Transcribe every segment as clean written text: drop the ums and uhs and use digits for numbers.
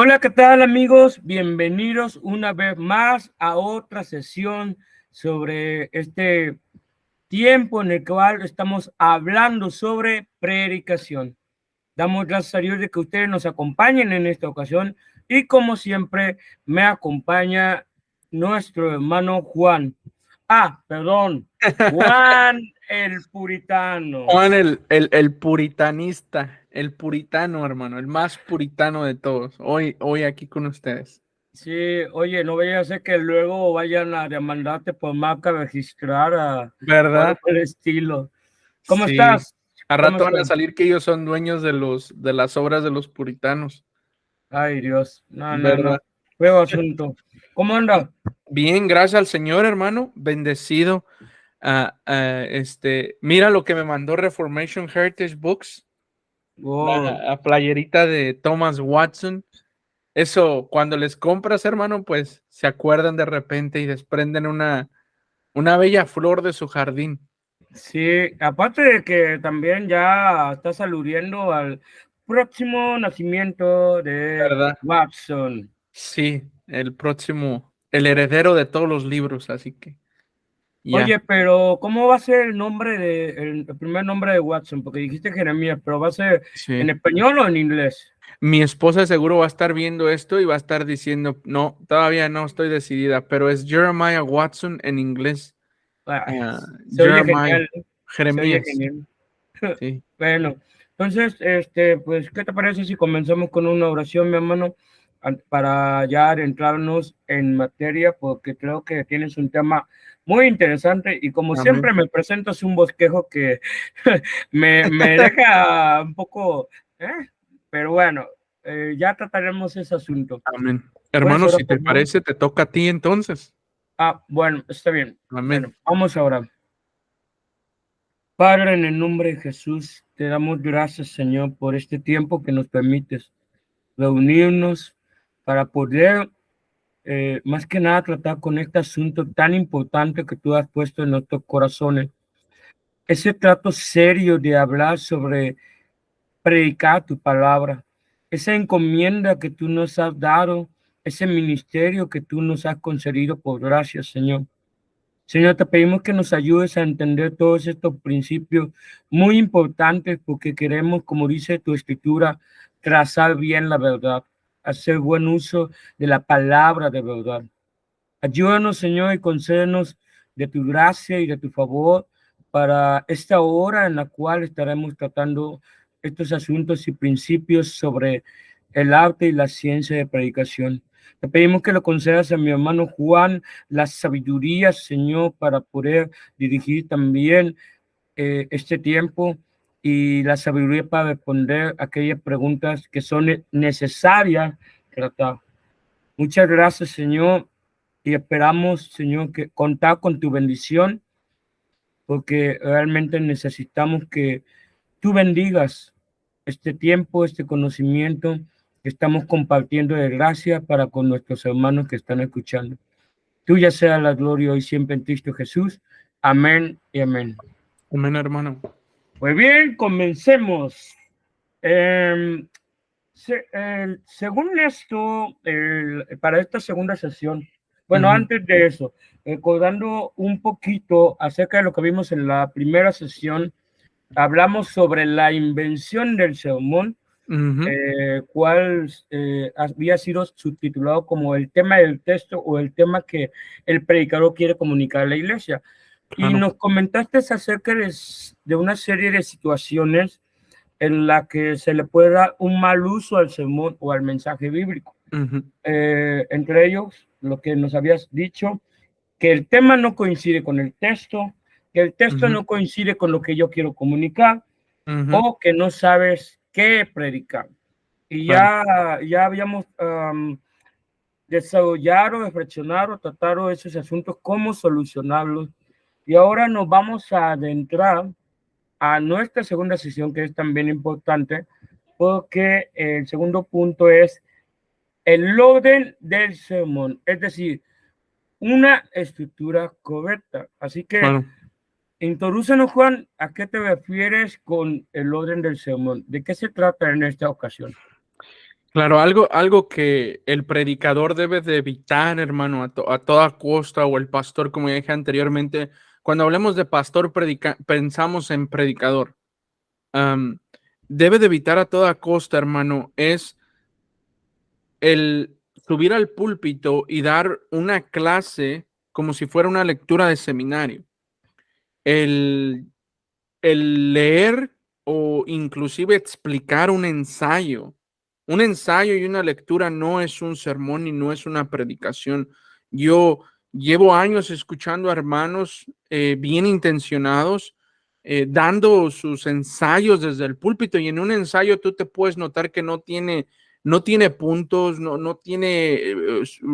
Hola, ¿qué tal amigos? Bienvenidos una vez más a otra sesión sobre este tiempo en el cual estamos hablando sobre predicación. Damos gracias a Dios de que ustedes nos acompañen en esta ocasión y como siempre me acompaña nuestro hermano Juan. Perdón, Juan el Puritano. Juan, el puritanista, el puritano, hermano, el más puritano de todos. Hoy aquí con ustedes. Sí, oye, no vaya a ser que luego vayan a demandarte por marca registrada o algo ¿Verdad? por el estilo. ¿Cómo Sí. estás? A ¿Cómo rato van estás? a salir que ellos son dueños de las obras de los puritanos. Ay, Dios. No, no, no. ¿Verdad? Feo asunto. ¿Cómo anda? Bien, gracias al Señor, hermano. Bendecido. Mira lo que me mandó Reformation Heritage Books, Oh, la playerita de Thomas Watson. Eso, cuando les compras, hermano, pues se acuerdan de repente y desprenden una bella flor de su jardín. sí, aparte de que también ya estás aludiendo al próximo nacimiento de ¿Verdad? Watson. Sí, el próximo, el heredero de todos los libros, así que ya. Oye, pero ¿cómo va a ser el primer nombre de Watson? Porque dijiste Jeremías, pero ¿va a ser en Sí. español o en inglés? Mi esposa seguro va a estar viendo esto y va a estar diciendo, no, todavía no estoy decidida, pero es Jeremiah Watson en inglés. Ay, se oye Jeremiah, genial, ¿eh? Se oye Jeremías, genial. sí. Bueno, entonces, pues, ¿qué te parece si comenzamos con una oración, mi hermano, para ya adentrarnos en materia? Porque creo que tienes un tema muy interesante y como Amén. siempre me presentas un bosquejo que me deja un poco, ¿eh? Pero bueno, ya trataremos ese asunto. Amén. ¿Puedes Hermano, orar, si te por favor? parece, te toca a ti entonces. Bueno, está bien. Bueno, Amén. vamos a orar. Padre, en el nombre de Jesús, te damos gracias, Señor, por este tiempo que nos permites reunirnos para poder, más que nada, tratar con este asunto tan importante que tú has puesto en nuestros corazones. Ese trato serio de hablar sobre predicar tu palabra, esa encomienda que tú nos has dado, ese ministerio que tú nos has concedido por gracia, Señor. Señor, te pedimos que nos ayudes a entender todos estos principios muy importantes porque queremos, como dice tu escritura, trazar bien la verdad, hacer buen uso de la palabra de verdad. Ayúdanos, Señor, y concédenos de tu gracia y de tu favor para esta hora en la cual estaremos tratando estos asuntos y principios sobre el arte y la ciencia de predicación. Te pedimos que lo concedas a mi hermano Juan la sabiduría, Señor, para poder dirigir también este tiempo y la sabiduría para responder aquellas preguntas que son necesarias tratar. Muchas gracias, Señor, y esperamos, Señor, que contar con tu bendición, porque realmente necesitamos que tú bendigas este tiempo, este conocimiento que estamos compartiendo de gracia para con nuestros hermanos que están escuchando. Tuya sea la gloria hoy siempre en Cristo Jesús. Amén y amén. Amén, hermano. Pues bien, comencemos. Eh, según esto, para esta segunda sesión, bueno, Ujú, antes de eso, recordando un poquito acerca de lo que vimos en la primera sesión, hablamos sobre la invención del sermón, ujú, cual había sido subtitulado como el tema del texto o el tema que el predicador quiere comunicar a la iglesia. Y claro. nos comentaste acerca de una serie de situaciones en la que se le puede dar un mal uso al sermón o al mensaje bíblico. Ujú, Entre ellos, lo que nos habías dicho, que el tema no coincide con el texto, que el texto ujú, no coincide con lo que yo quiero comunicar, ujú, o que no sabes qué predicar. Y claro. ya habíamos desarrollado, reflexionado, tratado esos asuntos, cómo solucionarlos. Y ahora nos vamos a adentrar a nuestra segunda sesión, que es también importante, porque el segundo punto es el orden del sermón, es decir, una estructura correcta. Así que, Claro. introdúcenos, Juan, ¿a qué te refieres con el orden del sermón? ¿De qué se trata en esta ocasión? Claro, algo que el predicador debe de evitar, hermano, a toda costa, o el pastor, como ya dije anteriormente, cuando hablemos de pastor, pensamos en predicador. Am, Debe de evitar a toda costa, hermano, es el subir al púlpito y dar una clase como si fuera una lectura de seminario. El, el leer o inclusive explicar un ensayo. Un ensayo y una lectura no es un sermón y no es una predicación. Yo llevo años escuchando a hermanos bien intencionados dando sus ensayos desde el púlpito, y en un ensayo tú te puedes notar que no tiene puntos, no tiene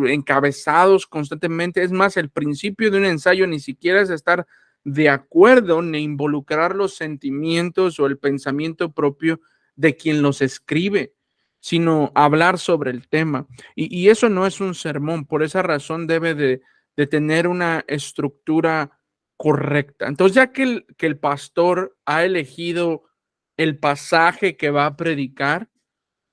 encabezados constantemente. Es más, el principio de un ensayo ni siquiera es estar de acuerdo ni involucrar los sentimientos o el pensamiento propio de quien los escribe, sino hablar sobre el tema. Y eso no es un sermón. Por esa razón debe de tener una estructura correcta. Entonces, ya que el pastor ha elegido el pasaje que va a predicar,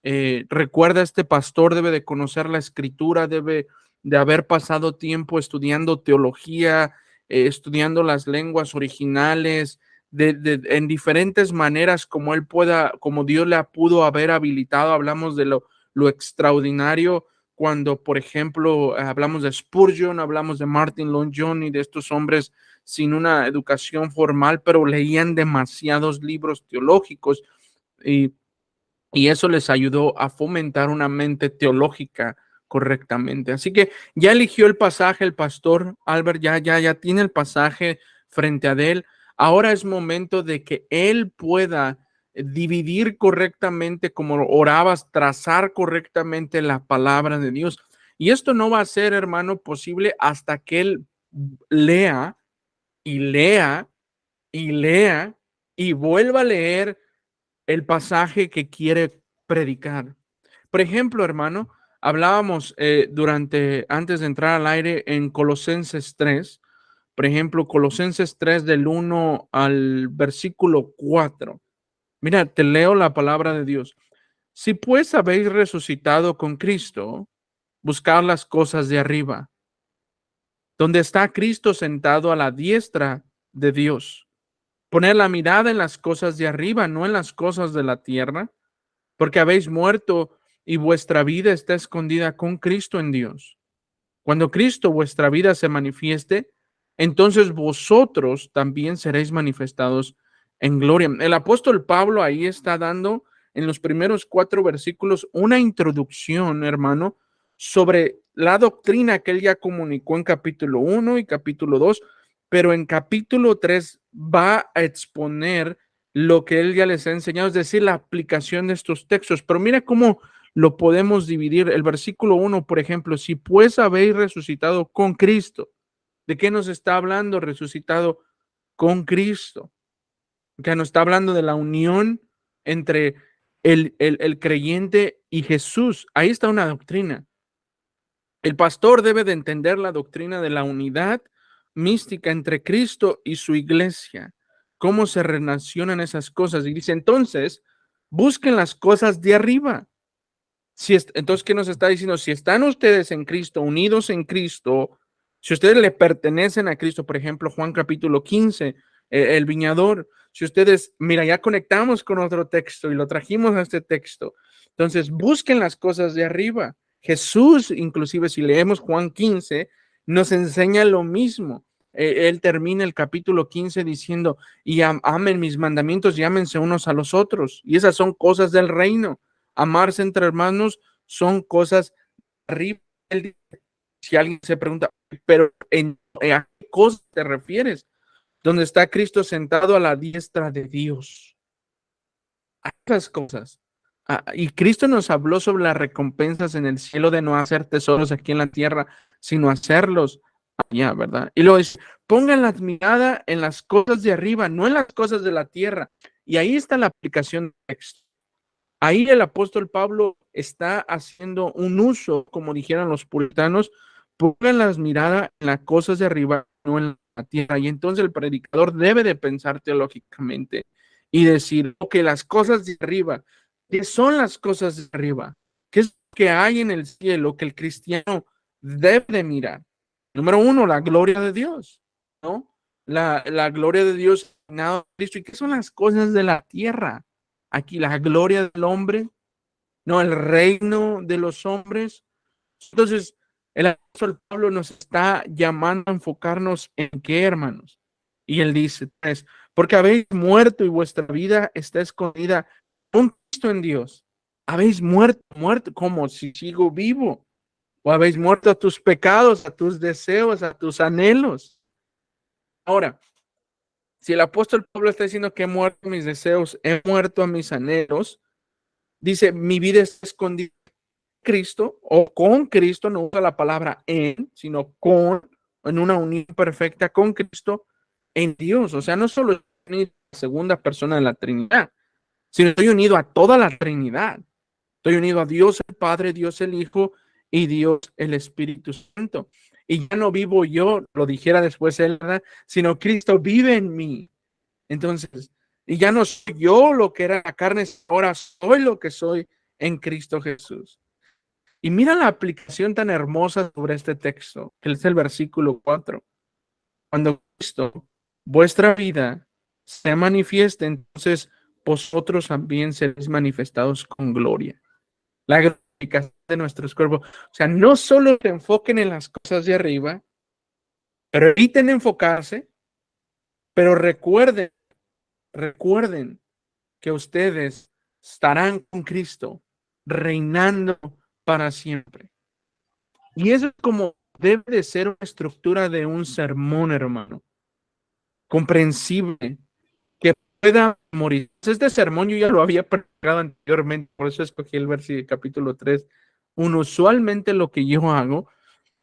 recuerda, este pastor debe de conocer la escritura, debe de haber pasado tiempo estudiando teología, estudiando las lenguas originales, en diferentes maneras como él pueda, como Dios le pudo haber habilitado. Hablamos de lo extraordinario cuando, por ejemplo, hablamos de Spurgeon, hablamos de Martin Lloyd Jones y de estos hombres sin una educación formal, pero leían demasiados libros teológicos, y eso les ayudó a fomentar una mente teológica correctamente. Así que ya eligió el pasaje el pastor Albert, ya tiene el pasaje frente a él. Ahora es momento de que él pueda dividir correctamente, como orabas, trazar correctamente la palabra de Dios. Y esto no va a ser, hermano, posible hasta que él lea y lea y lea y vuelva a leer el pasaje que quiere predicar. Por ejemplo, hermano, hablábamos antes de entrar al aire, en Colosenses 3, por ejemplo, Colosenses 3 del 1 al versículo 4. Mira, te leo la palabra de Dios. Si pues habéis resucitado con Cristo, buscad las cosas de arriba, donde está Cristo sentado a la diestra de Dios. Poned la mirada en las cosas de arriba, no en las cosas de la tierra, porque habéis muerto y vuestra vida está escondida con Cristo en Dios. Cuando Cristo, vuestra vida, se manifieste, entonces vosotros también seréis manifestados en gloria. El apóstol Pablo ahí está dando en los primeros 4 versículos una introducción, hermano, sobre la doctrina que él ya comunicó en capítulo 1 y capítulo 2, pero en capítulo 3 va a exponer lo que él ya les ha enseñado, es decir, la aplicación de estos textos. Pero mira cómo lo podemos dividir. El versículo 1, por ejemplo: si pues habéis resucitado con Cristo. ¿De qué nos está hablando? Resucitado con Cristo. Que nos está hablando de la unión entre el creyente y Jesús. Ahí está una doctrina. El pastor debe de entender la doctrina de la unidad mística entre Cristo y su iglesia. Cómo se relacionan esas cosas. Y dice, entonces, busquen las cosas de arriba. Entonces, ¿qué nos está diciendo? Si están ustedes en Cristo, unidos en Cristo, si ustedes le pertenecen a Cristo, por ejemplo, Juan capítulo 15, el viñador, si ustedes, mira, ya conectamos con otro texto y lo trajimos a este texto. Entonces, busquen las cosas de arriba. Jesús, inclusive si leemos Juan 15, nos enseña lo mismo. Él termina el capítulo 15 diciendo, y amen mis mandamientos y ámense unos a los otros. Y esas son cosas del reino. Amarse entre hermanos son cosas arriba. Si alguien se pregunta, pero ¿a qué cosas te refieres? Donde está Cristo sentado a la diestra de Dios. A esas cosas. Y Cristo nos habló sobre las recompensas en el cielo, de no hacer tesoros aquí en la tierra, sino hacerlos allá, ¿verdad? Y luego dice, pongan la mirada en las cosas de arriba, no en las cosas de la tierra. Y ahí está la aplicación del texto. Ahí el apóstol Pablo está haciendo un uso, como dijeron los puritanos: pongan las miradas en las cosas de arriba, no en la tierra. Y entonces el predicador debe de pensar teológicamente y decir, ok, las cosas de arriba, ¿qué son las cosas de arriba? ¿Qué es lo que hay en el cielo que el cristiano debe de mirar? Número uno, la gloria de Dios, ¿no? La gloria de Dios en Cristo. ¿Y qué son las cosas de la tierra? Aquí la gloria del hombre, no el reino de los hombres. Entonces, el apóstol Pablo nos está llamando a enfocarnos en qué, hermanos. Y él dice, porque habéis muerto y vuestra vida está escondida con Cristo en Dios. Habéis muerto, como si sigo vivo. O habéis muerto a tus pecados, a tus deseos, a tus anhelos. Ahora, si el apóstol Pablo está diciendo que he muerto a mis deseos, he muerto a mis anhelos, dice, mi vida está escondida en Cristo o con Cristo, no usa la palabra en, sino con, en una unión perfecta con Cristo en Dios. O sea, no solo estoy unido a la segunda persona de la Trinidad, sino estoy unido a toda la Trinidad. Estoy unido a Dios el Padre, Dios el Hijo y Dios el Espíritu Santo. Y ya no vivo yo, lo dijera después él, ¿verdad? Sino Cristo vive en mí. Entonces, y ya no soy yo lo que era la carne, ahora soy lo que soy en Cristo Jesús. Y mira la aplicación tan hermosa sobre este texto, que es el versículo 4. Cuando Cristo, vuestra vida, se manifieste, entonces vosotros también seréis manifestados con gloria. La glorificación de nuestros cuerpos. O sea, no solo se enfoquen en las cosas de arriba, pero eviten enfocarse, pero recuerden que ustedes estarán con Cristo, reinando para siempre. Y eso es como debe de ser una estructura de un sermón, hermano. Comprensible, que pueda morir. Este sermón yo ya lo había predicado anteriormente, por eso escogí el versículo capítulo 3. Usualmente lo que yo hago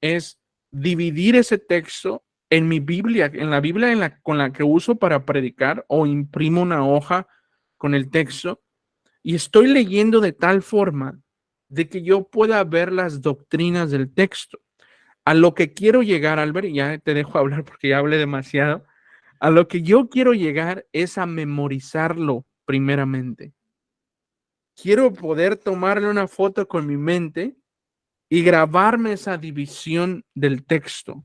es dividir ese texto en mi Biblia, en la Biblia con la que uso para predicar, o imprimo una hoja con el texto y estoy leyendo de tal forma de que yo pueda ver las doctrinas del texto. A lo que quiero llegar, Albert, y ya te dejo hablar porque ya hablé demasiado, a lo que yo quiero llegar es a memorizarlo primeramente. Quiero poder tomarle una foto con mi mente y grabarme esa división del texto.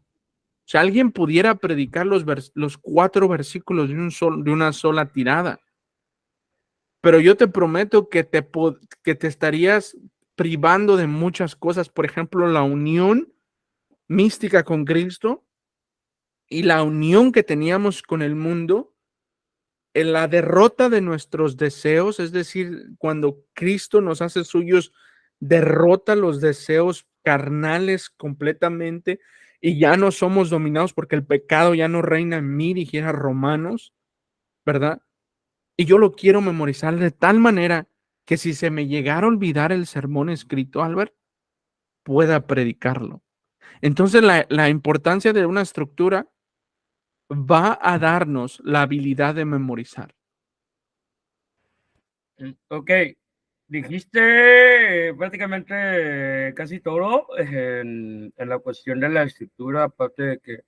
Si alguien pudiera predicar los 4 versículos de una sola tirada, pero yo te prometo que te estarías privando de muchas cosas, por ejemplo, la unión mística con Cristo y la unión que teníamos con el mundo, en la derrota de nuestros deseos, es decir, cuando Cristo nos hace suyos, derrota los deseos carnales completamente y ya no somos dominados porque el pecado ya no reina en mí, dijera Romanos, ¿verdad? Y yo lo quiero memorizar de tal manera que si se me llegara a olvidar el sermón escrito, Albert, pueda predicarlo. Entonces, la importancia de una estructura va a darnos la habilidad de memorizar. Ok, dijiste prácticamente casi todo en la cuestión de la escritura, aparte de que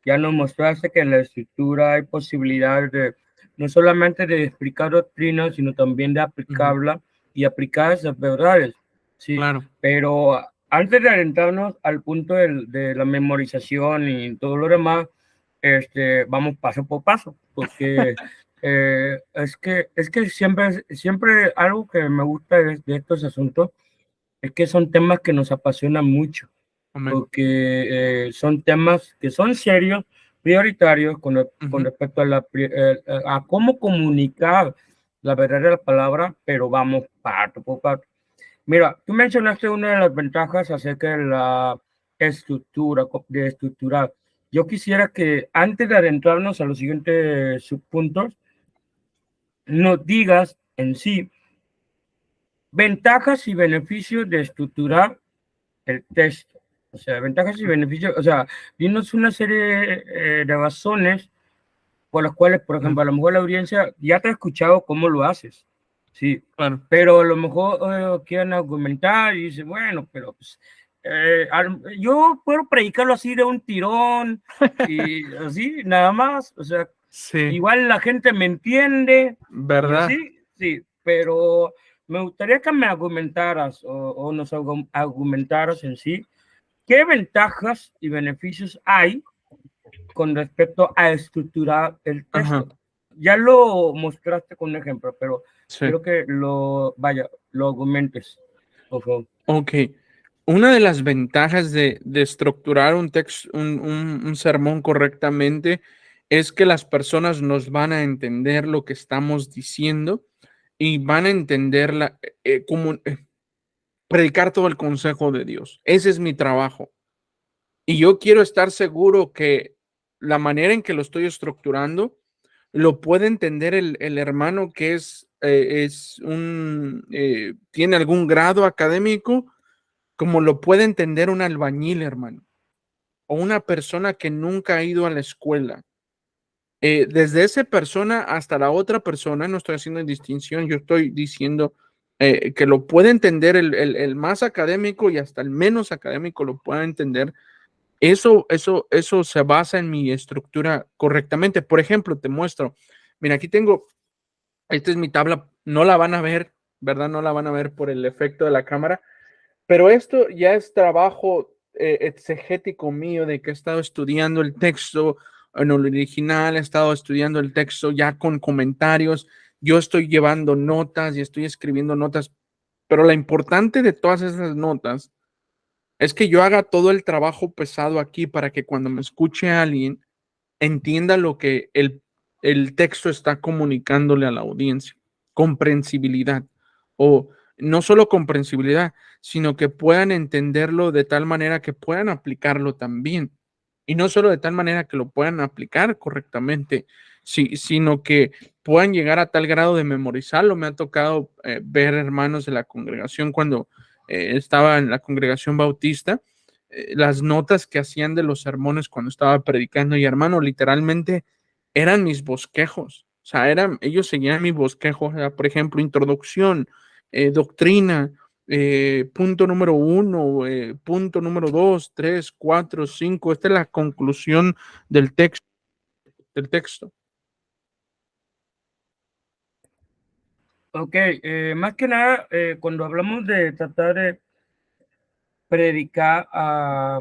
ya nos mostraste que en la escritura hay posibilidades de no solamente de explicar doctrinas, sino también de aplicarla y aplicar esas verdades. Sí, claro. Pero antes de adentrarnos al punto de la memorización y todo lo demás, vamos paso por paso, porque es que siempre algo que me gusta de estos asuntos es que son temas que nos apasionan mucho, Amén. porque son temas que son serios, prioritarios con respecto a cómo comunicar la verdad de la palabra, pero vamos parto por parto. Mira, tú mencionaste una de las ventajas acerca de la estructurar. Yo quisiera que antes de adentrarnos a los siguientes subpuntos, nos digas en sí ventajas y beneficios de estructurar el texto. O sea, ventajas y beneficios, o sea, dinos una serie de razones por las cuales, por ejemplo, a lo mejor la audiencia ya te ha escuchado cómo lo haces, sí, Claro. pero a lo mejor quieren argumentar y dicen, bueno, pero pues, yo puedo predicarlo así de un tirón y así, nada más, o sea, Sí. igual la gente me entiende, y ¿Verdad? así, sí, pero me gustaría que me argumentaras o nos argumentaras en sí qué ventajas y beneficios hay con respecto a estructurar el Ajá, texto. Ya lo mostraste con un ejemplo, pero sí. quiero que lo argumentes, por favor. Ok. Una de las ventajas de estructurar un texto, un sermón correctamente, es que las personas nos van a entender lo que estamos diciendo y van a entender como predicar todo el consejo de Dios. Ese es mi trabajo. Y yo quiero estar seguro que la manera en que lo estoy estructurando lo puede entender el hermano que tiene algún grado académico, como lo puede entender un albañil, hermano, o una persona que nunca ha ido a la escuela. Desde esa persona hasta la otra persona, no estoy haciendo distinción, yo estoy diciendo que lo puede entender el más académico y hasta el menos académico lo puede entender. Eso se basa en mi estructura correctamente. Por ejemplo, te muestro, mira, aquí tengo, esta es mi tabla, no la van a ver, ¿verdad? No la van a ver por el efecto de la cámara, pero esto ya es trabajo exegético mío de que he estado estudiando el texto en el original, he estado estudiando el texto ya con comentarios, yo estoy llevando notas y estoy escribiendo notas, pero la importante de todas esas notas es que yo haga todo el trabajo pesado aquí para que cuando me escuche alguien entienda lo que el texto está comunicándole a la audiencia. Comprensibilidad. O no solo comprensibilidad, sino que puedan entenderlo de tal manera que puedan aplicarlo también. Y no solo de tal manera que lo puedan aplicar correctamente, sino que puedan llegar a tal grado de memorizarlo. Me ha tocado ver hermanos de la congregación cuando estaba en la congregación bautista, las notas que hacían de los sermones cuando estaba predicando, y hermano, literalmente eran mis bosquejos. O sea, ellos seguían mis bosquejos. O sea, por ejemplo, introducción, doctrina, punto número 1, punto número 2, 3, 4, 5. Esta es la conclusión del texto. Del texto. Ok, más que nada, cuando hablamos de tratar de predicar a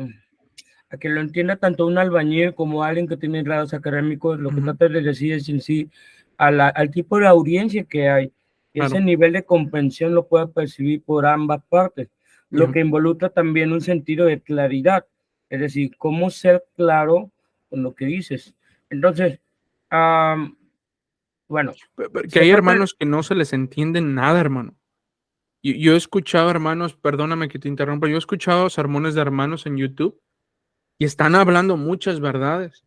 que lo entienda tanto un albañil como alguien que tiene grados académicos, lo que trata de decir es en sí al tipo de audiencia que hay, y ese Claro. nivel de comprensión lo puede percibir por ambas partes, lo Yeah. que involucra también un sentido de claridad, es decir, cómo ser claro con lo que dices. Entonces, bueno, Que se hay trata de... hermanos que no se les entiende nada, hermano. Yo he escuchado hermanos, perdóname que te interrumpa, yo he escuchado sermones de hermanos en YouTube y están hablando muchas verdades.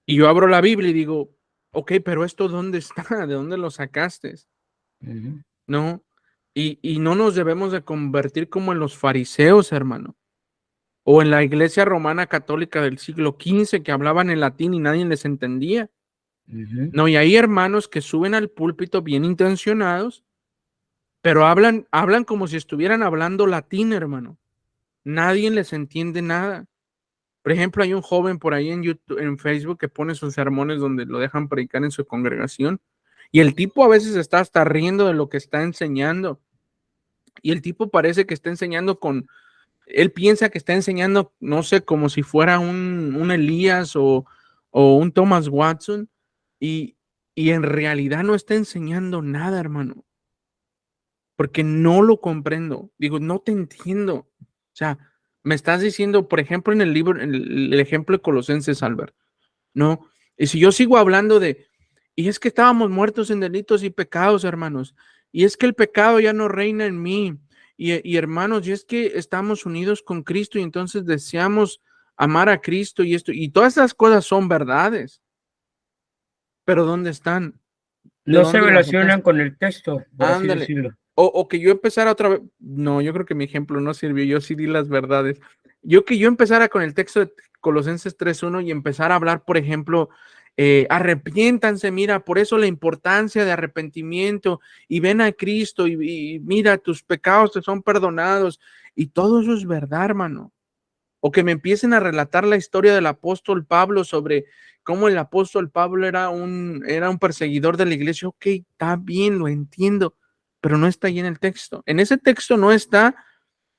Y yo abro la Biblia y digo, ok, pero esto ¿dónde está? ¿De dónde lo sacaste? Ujú, No. Y no nos debemos de convertir como en los fariseos, hermano, o en la iglesia romana católica del siglo XV que hablaban en latín y nadie les entendía. ujú, No, y hay hermanos que suben al púlpito bien intencionados, pero hablan como si estuvieran hablando latín, hermano. Nadie les entiende nada. Por ejemplo, hay un joven por ahí en YouTube, en Facebook, que pone sus sermones donde lo dejan predicar en su congregación. Y el tipo a veces está hasta riendo de lo que está enseñando. Y el tipo parece que está enseñando él piensa que está enseñando, no sé, como si fuera un Elías o un Thomas Watson. Y, y en realidad no está enseñando nada, hermano, porque no lo comprendo. Digo, no te entiendo. O sea, me estás diciendo, por ejemplo, en el libro, en el ejemplo de Colosenses, Albert, ¿no? Y si yo sigo hablando y es que estábamos muertos en delitos y pecados, hermanos, y es que el pecado ya no reina en mí, y hermanos, y es que estamos unidos con Cristo y entonces deseamos amar a Cristo y esto, y todas esas cosas son verdades, pero ¿dónde están? ¿De no se dónde las relacionan sacaste? con el texto, por así Ándale. decirlo. O que yo empezara otra vez. No, yo creo que mi ejemplo no sirvió. Yo sí di las verdades. Que yo empezara con el texto de Colosenses 3:1 y empezar a hablar, por ejemplo, arrepiéntanse, mira, por eso la importancia de arrepentimiento y ven a Cristo y mira, tus pecados te son perdonados y todo eso es verdad, hermano. O que me empiecen a relatar la historia del apóstol Pablo sobre cómo el apóstol Pablo era un perseguidor de la iglesia. Ok, está bien, lo entiendo, pero no está ahí en el texto. En ese texto no está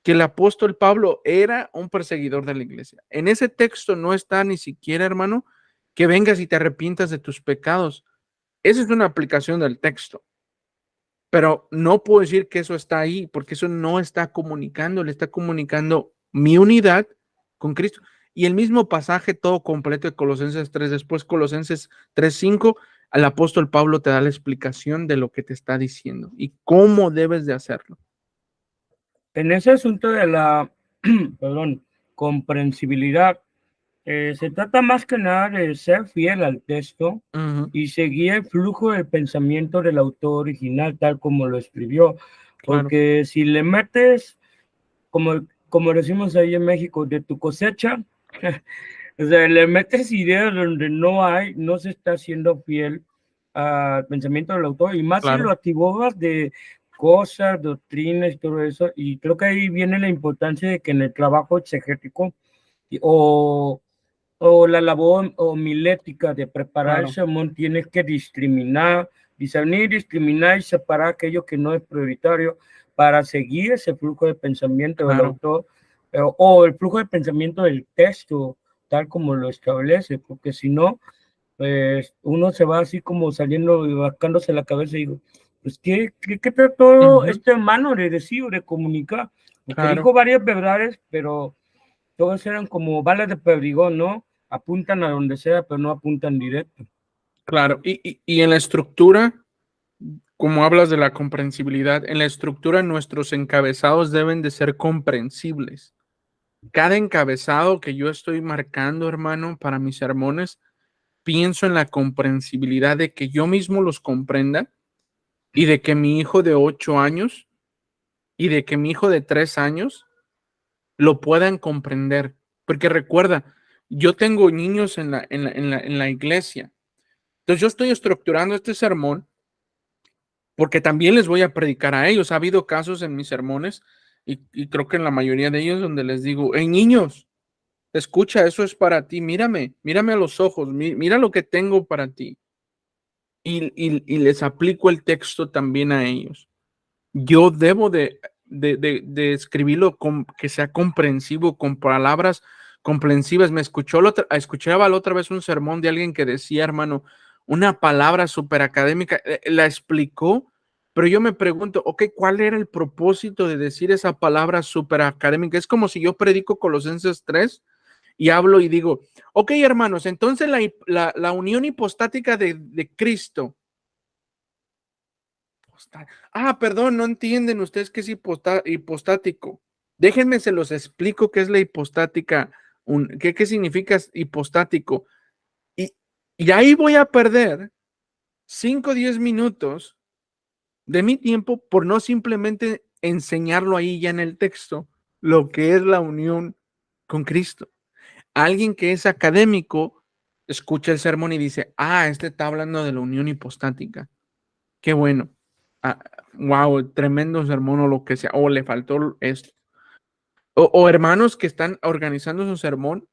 que el apóstol Pablo era un perseguidor de la iglesia. En ese texto no está ni siquiera, hermano, que vengas y te arrepientas de tus pecados. Esa es una aplicación del texto. Pero no puedo decir que eso está ahí, porque eso no está comunicando, le está comunicando mi unidad con Cristo. Y el mismo pasaje todo completo de Colosenses 3, después Colosenses 3:5, al apóstol Pablo te da la explicación de lo que te está diciendo y cómo debes de hacerlo. En ese asunto de la, perdón, comprensibilidad, se trata más que nada de ser fiel al texto y seguir el flujo del pensamiento del autor original, tal como lo escribió. Claro. Porque si le metes, como decimos ahí en México, de tu cosecha, o sea, le metes ideas donde no hay, no se está siendo fiel al pensamiento del autor, y más si Claro. lo activas de cosas, doctrinas y todo eso. Y creo que ahí viene la importancia de que en el trabajo exegético o la labor homilética de preparar el sermón tienes que discernir, discriminar y separar aquello que no es prioritario para seguir ese flujo de pensamiento del autor o el flujo de pensamiento del texto tal como lo establece, porque si no, pues uno se va así como saliendo y rascándose la cabeza y digo, pues ¿qué trató este hermano de decir o de comunicar? Porque dijo varias verdades, pero todos eran como balas de perdigón, ¿no? Apuntan a donde sea, pero no apuntan directo. Claro, y en la estructura, como hablas de la comprensibilidad, en la estructura nuestros encabezados deben de ser comprensibles. Cada encabezado que yo estoy marcando, hermano, para mis sermones, pienso en la comprensibilidad de que yo mismo los comprenda y de que mi hijo de 8 años y de que mi hijo de 3 años lo puedan comprender. Porque recuerda, yo tengo niños en la iglesia. Entonces yo estoy estructurando este sermón porque también les voy a predicar a ellos. Ha habido casos en mis sermones y creo que en la mayoría de ellos donde les digo, hey niños, escucha, eso es para ti, mírame a los ojos, mira lo que tengo para ti. Y les aplico el texto también a ellos. Yo debo de escribirlo que sea comprensivo, con palabras comprensivas. Escuchaba la otra vez un sermón de alguien que decía, hermano, una palabra súper académica, la explicó, pero yo me pregunto, ok, ¿cuál era el propósito de decir esa palabra súper académica? Es como si yo predico Colosenses 3 y hablo y digo, ok, hermanos, entonces la unión hipostática de Cristo. Perdón, no entienden ustedes qué es hipostático. Déjenme se los explico qué es la hipostática, qué significa hipostático. Y ahí voy a perder 5 o 10 minutos de mi tiempo por no simplemente enseñarlo ahí ya en el texto, lo que es la unión con Cristo. Alguien que es académico escucha el sermón y dice, este está hablando de la unión hipostática. Qué bueno. Wow, tremendo sermón o lo que sea, o le faltó esto. O hermanos que están organizando su sermón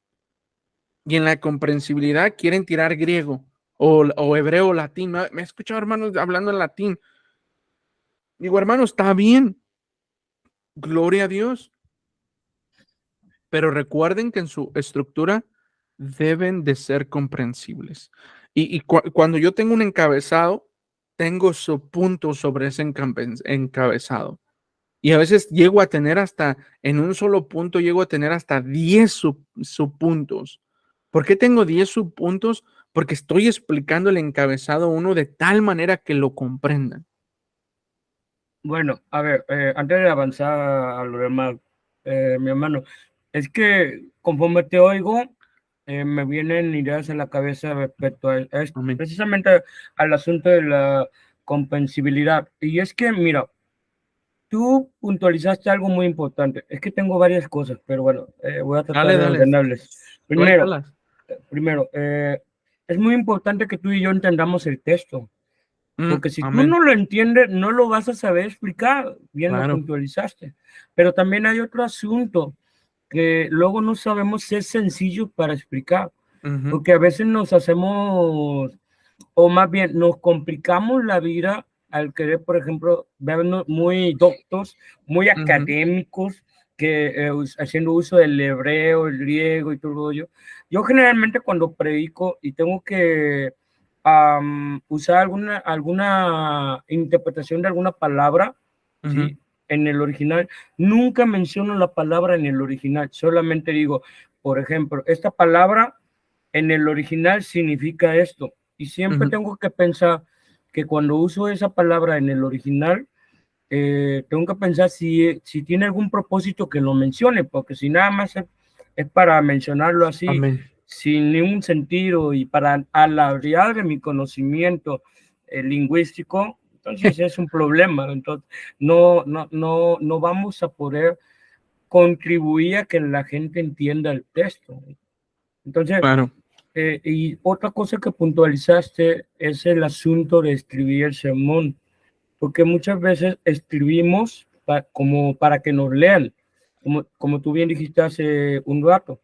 y en la comprensibilidad quieren tirar griego o hebreo o latín. Me he escuchado hermanos hablando en latín. Digo, hermano, está bien. Gloria a Dios. Pero recuerden que en su estructura deben de ser comprensibles. Y cuando yo tengo un encabezado, tengo su punto sobre ese encabezado. Y a veces llego a tener en un solo punto, llego a tener hasta 10 subpuntos. ¿Por qué tengo 10 subpuntos? Porque estoy explicando el encabezado uno de tal manera que lo comprendan. Bueno, a ver, antes de avanzar a lo demás, mi hermano, es que conforme te oigo, me vienen ideas a la cabeza respecto a precisamente al asunto de la comprensibilidad. Y es que, mira, tú puntualizaste algo muy importante. Es que tengo varias cosas, pero bueno, voy a tratar de ordenarles. Primero, es muy importante que tú y yo entendamos el texto, porque si tú no lo entiendes, no lo vas a saber explicar. Bien lo puntualizaste. Pero también hay otro asunto que luego no sabemos si es sencillo para explicar, porque a veces nos hacemos, o más bien nos complicamos la vida al querer, por ejemplo, vernos muy doctos, muy Ujú, académicos, que haciendo uso del hebreo, el griego y todo ello. Yo generalmente cuando predico y tengo que usar alguna interpretación de alguna palabra, ujú, ¿sí? En el original, nunca menciono la palabra en el original, solamente digo, por ejemplo, esta palabra en el original significa esto. Y siempre ujú. tengo que pensar que cuando uso esa palabra en el original, tengo que pensar si tiene algún propósito que lo mencione, porque si nada más es para mencionarlo así, Amén. sin ningún sentido y para alardear de mi conocimiento lingüístico, entonces es un problema. Entonces, no vamos a poder contribuir a que la gente entienda el texto. Entonces, Claro. y otra cosa que puntualizaste es el asunto de escribir el sermón, porque muchas veces escribimos como para que nos lean, como tú bien dijiste hace un rato,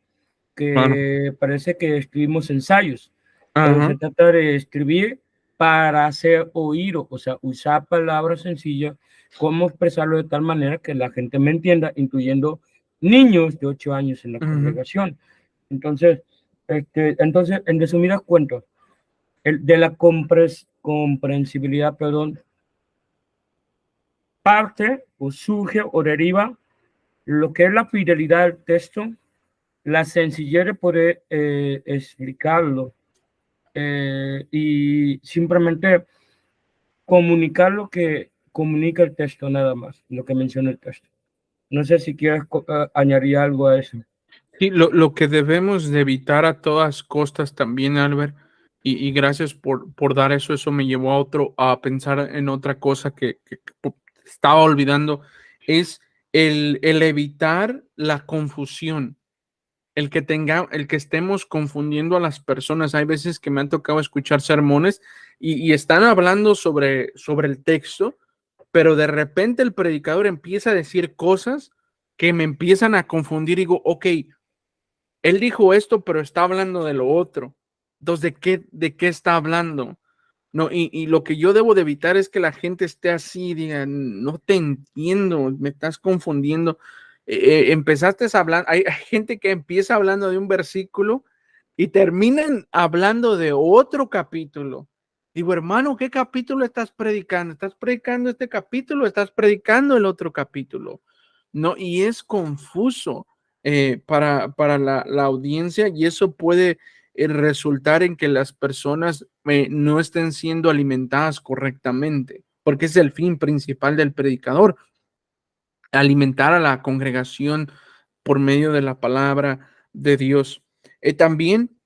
Claro. que parece que escribimos ensayos, pero se Ajá. trata de escribir para hacer oído, o sea, usar palabras sencillas, cómo expresarlo de tal manera que la gente me entienda, incluyendo niños de 8 años en la Ujú. congregación. Entonces, entonces en resumidas cuentas, de la comprensibilidad, perdón, parte o surge o deriva lo que es la fidelidad del texto, la sencillez de poder explicarlo y simplemente comunicar lo que comunica el texto nada más, lo que menciona el texto. No sé si quieres añadir algo a eso. Sí, lo que debemos de evitar a todas costas también, Albert, y gracias por dar eso, eso me llevó a pensar en otra cosa que estaba olvidando, es el evitar la confusión, el que estemos confundiendo a las personas. Hay veces que me han tocado escuchar sermones y están hablando sobre el texto, pero de repente el predicador empieza a decir cosas que me empiezan a confundir y digo, ok, él dijo esto, pero está hablando de lo otro. Entonces, de qué está hablando? No, y lo que yo debo de evitar es que la gente esté así, digan, no te entiendo, me estás confundiendo. Empezaste a hablar, hay gente que empieza hablando de un versículo y terminan hablando de otro capítulo. Digo, hermano, ¿qué capítulo estás predicando? ¿Estás predicando este capítulo o estás predicando el otro capítulo? No, y es confuso para la audiencia y eso puede resultar en que las personas no estén siendo alimentadas correctamente, porque es el fin principal del predicador, alimentar a la congregación por medio de la palabra de Dios. También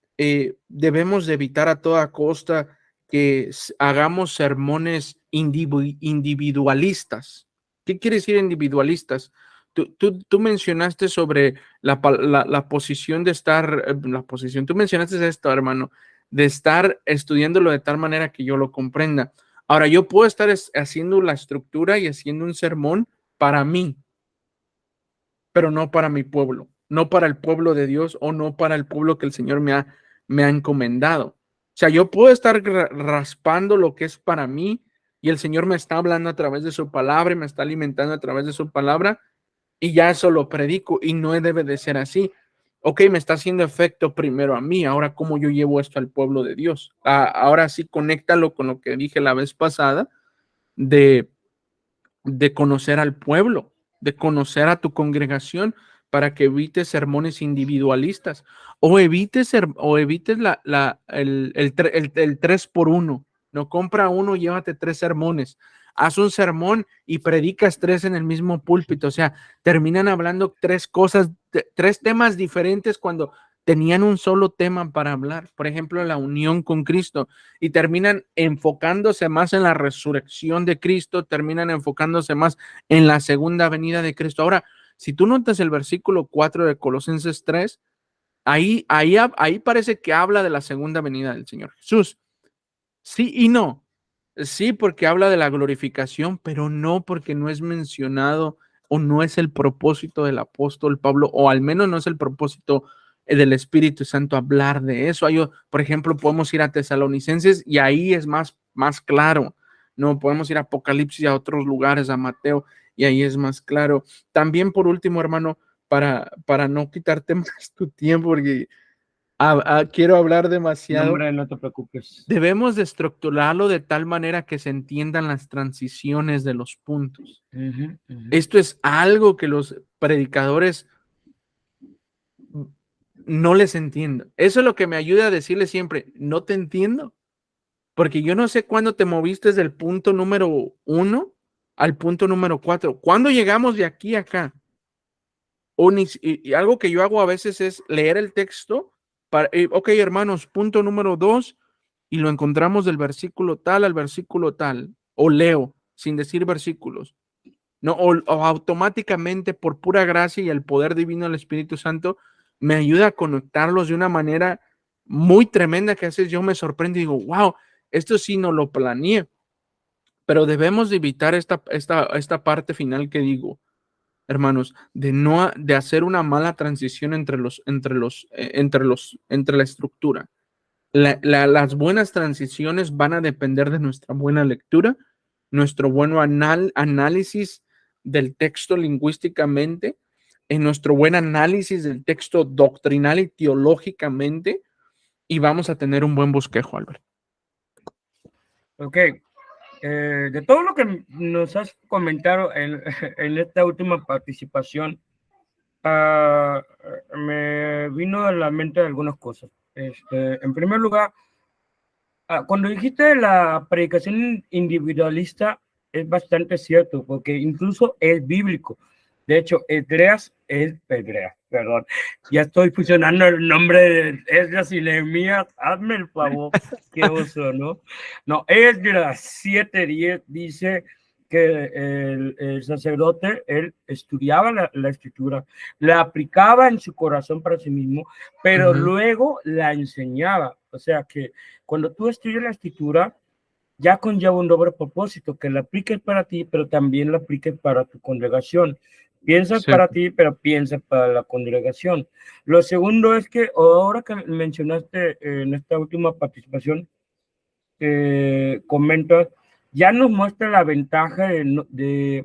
debemos de evitar a toda costa que hagamos sermones individualistas. ¿Qué quiere decir individualistas? Tú mencionaste sobre la posición de estar, la posición, tú mencionaste esto, hermano, de estar estudiándolo de tal manera que yo lo comprenda. Ahora, yo puedo estar haciendo la estructura y haciendo un sermón para mí, pero no para mi pueblo, no para el pueblo de Dios o no para el pueblo que el Señor me ha encomendado. O sea, yo puedo estar raspando lo que es para mí y el Señor me está hablando a través de su palabra y me está alimentando a través de su palabra y ya eso lo predico y no debe de ser así. Ok, me está haciendo efecto primero a mí, ahora cómo yo llevo esto al pueblo de Dios. Ahora sí, conéctalo con lo que dije la vez pasada de conocer al pueblo, de conocer a tu congregación para que evites sermones individualistas o evites el 3 por 1. No compra uno, llévate 3 sermones. Haz un sermón y predicas 3 en el mismo púlpito. O sea, terminan hablando 3 cosas, 3 temas diferentes cuando tenían un solo tema para hablar. Por ejemplo, la unión con Cristo y terminan enfocándose más en la resurrección de Cristo, terminan enfocándose más en la segunda venida de Cristo. Ahora, si tú notas el versículo 4 de Colosenses 3, ahí parece que habla de la segunda venida del Señor Jesús. Sí y no. Sí, porque habla de la glorificación, pero no porque no es mencionado o no es el propósito del apóstol Pablo, o al menos no es el propósito del Espíritu Santo hablar de eso. Por ejemplo, podemos ir a Tesalonicenses y ahí es más claro. No, podemos ir a Apocalipsis y a otros lugares, a Mateo, y ahí es más claro. También por último, hermano, para no quitarte más tu tiempo, porque quiero hablar No, demasiado. hombre, no te preocupes. Debemos de estructurarlo de tal manera que se entiendan las transiciones de los puntos. Esto es algo que los predicadores no les entiendo. Eso es lo que me ayuda a decirles siempre, no te entiendo, porque yo no sé cuándo te moviste desde el punto número 1 al punto número 4. ¿Cuándo llegamos de aquí a acá? Y algo que yo hago a veces es leer el texto ok, hermanos, punto número 2, y lo encontramos del versículo tal al versículo tal, o leo sin decir versículos, no, o automáticamente por pura gracia y el poder divino del Espíritu Santo me ayuda a conectarlos de una manera muy tremenda que a veces yo me sorprendo y digo, wow, esto sí no lo planeé, pero debemos de evitar esta parte final que digo, hermanos, de hacer una mala transición entre la estructura. Las buenas transiciones van a depender de nuestra buena lectura, nuestro buen análisis del texto lingüísticamente, en nuestro buen análisis del texto doctrinal y teológicamente, y vamos a tener un buen bosquejo, Albert. Ok. De todo lo que nos has comentado en esta última participación, me vino a la mente algunas cosas. En primer lugar, cuando dijiste la predicación individualista, es bastante cierto, porque incluso es bíblico. De hecho, Esdras, perdón, ya estoy fusionando el nombre de Esdras y Nehemías, hazme el favor, qué oso, ¿no? No, Esdras 7:10 dice que el sacerdote, él estudiaba la escritura, la aplicaba en su corazón para sí mismo, pero luego la enseñaba. O sea que cuando tú estudias la escritura, ya conlleva un doble propósito, que la apliques para ti, pero también la apliques para tu congregación. Piensas Sí. para ti, pero piensas para la congregación. Lo segundo es que ahora que mencionaste en esta última participación, comentas, ya nos muestra la ventaja de